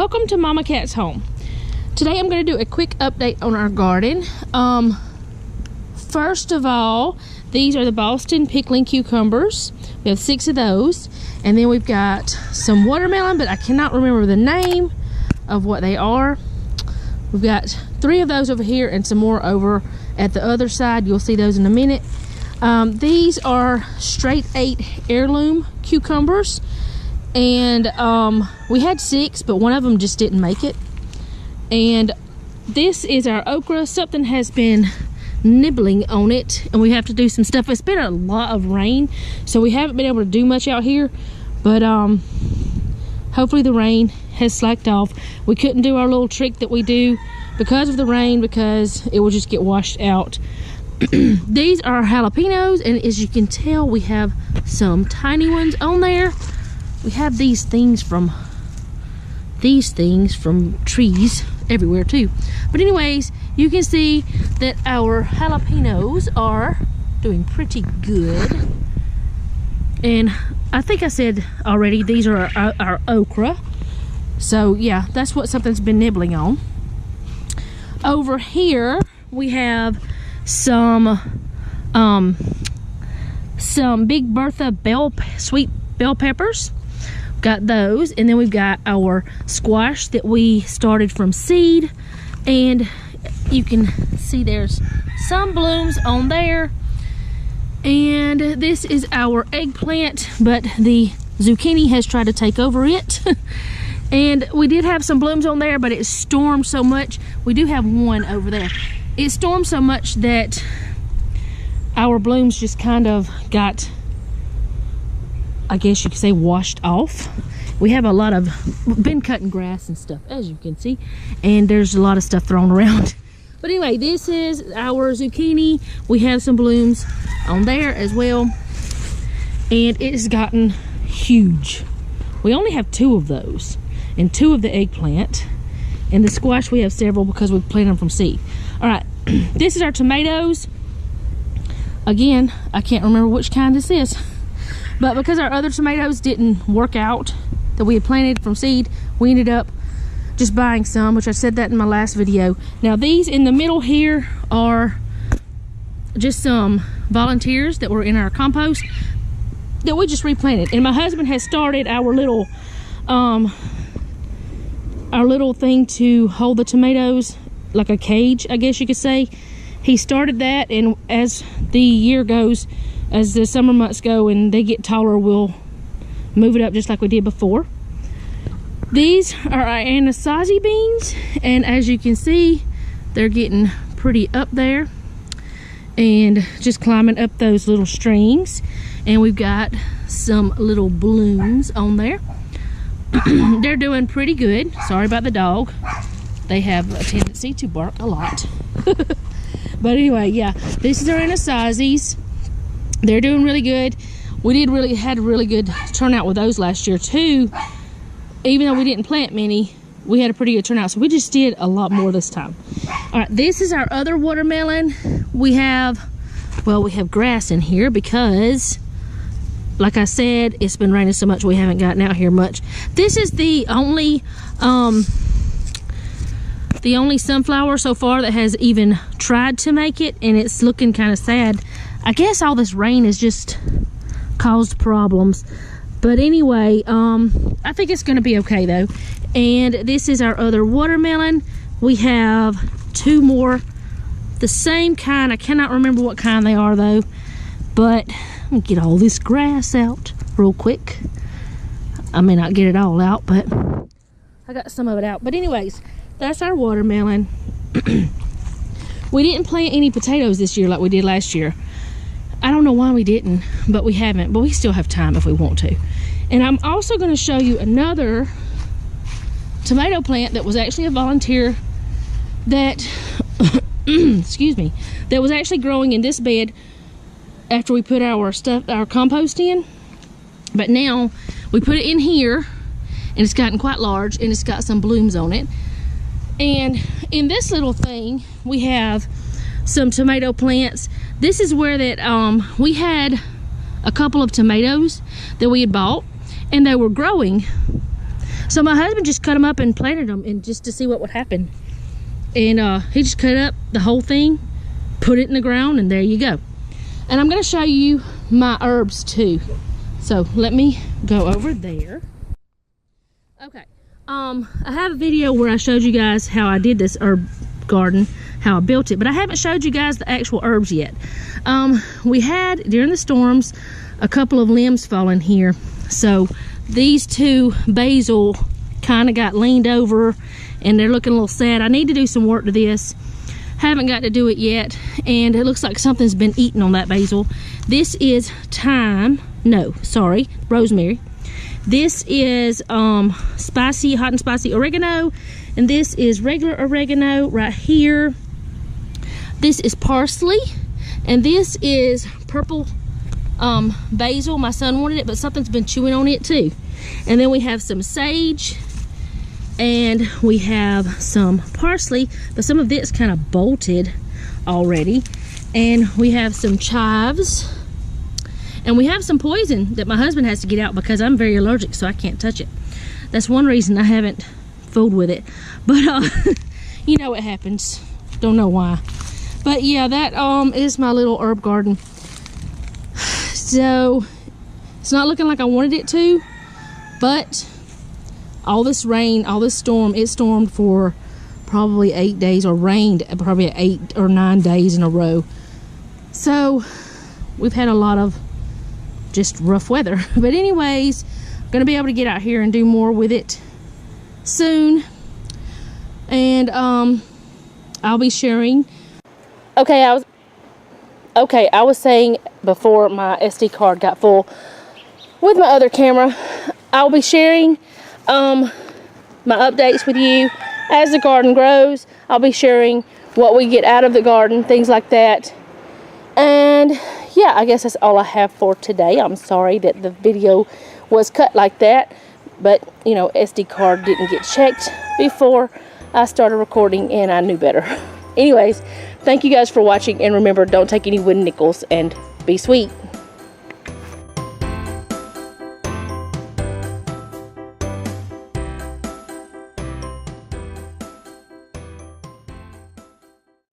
Welcome to Mama Cat's home. Today I'm going to do a quick update on our garden. First of all, these are the Boston pickling cucumbers. We have 6 of those, and then we've got some watermelon, but I cannot remember the name of what they are. We've got 3 of those over here and some more over at the other side. You'll see those in a minute. These are straight 8 heirloom cucumbers, and we had 6, but one of them just didn't make it. And this is our okra. Something has been nibbling on it, and we have to do some stuff. It's been a lot of rain, so we haven't been able to do much out here, but hopefully the rain has slacked off. We couldn't do our little trick that we do because of the rain, because it will just get washed out. These are jalapenos, and as you can tell, we have some tiny ones on there. We have these things from trees everywhere too. But anyways, you can see that our jalapenos are doing pretty good. And I think I said already, these are our okra. So yeah, that's what something's been nibbling on. Over here we have some Big Bertha sweet bell peppers. Got those, and then we've got our squash that we started from seed, and you can see there's some blooms on there. And this is our eggplant, but the zucchini has tried to take over it. And we did have some blooms on there, but it stormed so much. We do have one over there. It stormed so much that our blooms just kind of got, I guess you could say, washed off. We have been cutting grass and stuff, as you can see, and there's a lot of stuff thrown around. But anyway, this is our zucchini. We have some blooms on there as well, and it has gotten huge. We only have 2 of those, and 2 of the eggplant, and the squash we have several because we planted them from seed. All right, this is our tomatoes. Again, I can't remember which kind this is. But because our other tomatoes didn't work out that we had planted from seed, we ended up just buying some, which I said that in my last video. Now these in the middle here are just some volunteers that were in our compost that we just replanted. And my husband has started our little thing to hold the tomatoes, like a cage, I guess you could say. He started that, and as the year goes, as the summer months go and they get taller, we'll move it up just like we did before. These are our Anasazi beans, and as you can see, they're getting pretty up there and just climbing up those little strings. And we've got some little blooms on there. They're doing pretty good. Sorry about the dog. They have a tendency to bark a lot. But anyway, yeah, this is our Anasazis. They're doing really good. We had a really good turnout with those last year too. Even though we didn't plant many, we had a pretty good turnout. So we just did a lot more this time. All right, this is our other watermelon. We have grass in here because, like I said, it's been raining so much we haven't gotten out here much. This is the only sunflower so far that has even tried to make it, and it's looking kind of sad. I guess all this rain has just caused problems. But anyway, I think it's going to be okay though. And this is our other watermelon. We have 2 more, the same kind. I cannot remember what kind they are though. But let me get all this grass out real quick. I may not get it all out, but I got some of it out. But anyways, that's our watermelon. We didn't plant any potatoes this year like we did last year. I don't know why we didn't, but we haven't. But we still have time if we want to. And I'm also going to show you another tomato plant that was actually a volunteer that, excuse me, that was actually growing in this bed after we put our compost in. But now we put it in here, and it's gotten quite large, and it's got some blooms on it. And in this little thing, we have some tomato plants. This is where that we had a couple of tomatoes that we had bought, and they were growing, So my husband just cut them up and planted them, and just to see what would happen. And he just cut up the whole thing, put it in the ground, and there you go. And I'm going to show you my herbs too. So let me go over there. Okay. I have a video where I showed you guys how I did this herb garden, how I built it, but I haven't showed you guys the actual herbs yet. We had, during the storms, a couple of limbs falling here. So these two basil kind of got leaned over and they're looking a little sad. I need to do some work to this. Haven't got to do it yet, and it looks like something's been eaten on that basil. This is rosemary. This is spicy, hot and spicy oregano, and this is regular oregano right here. This is parsley, and this is purple basil. My son wanted it, but something's been chewing on it too. And then we have some sage, and we have some parsley, but some of it's kind of bolted already. And we have some chives. And we have some poison that my husband has to get out because I'm very allergic, so I can't touch it. That's one reason I haven't fooled with it. But you know what happens. Don't know why. But yeah, that is my little herb garden. So it's not looking like I wanted it to, but all this rain, all this storm, it stormed for probably 8 days, or rained probably 8 or 9 days in a row. So we've had a lot of just rough weather. But anyways, I'm gonna be able to get out here and do more with it soon. And I'll be sharing. Okay, I was saying before my SD card got full with my other camera, I'll be sharing my updates with you as the garden grows. I'll be sharing what we get out of the garden, things like that. And yeah, I guess that's all I have for today. I'm sorry that the video was cut like that, but you know, SD card didn't get checked before I started recording, and I knew better. Anyways, thank you guys for watching, and remember, don't take any wooden nickels, and be sweet.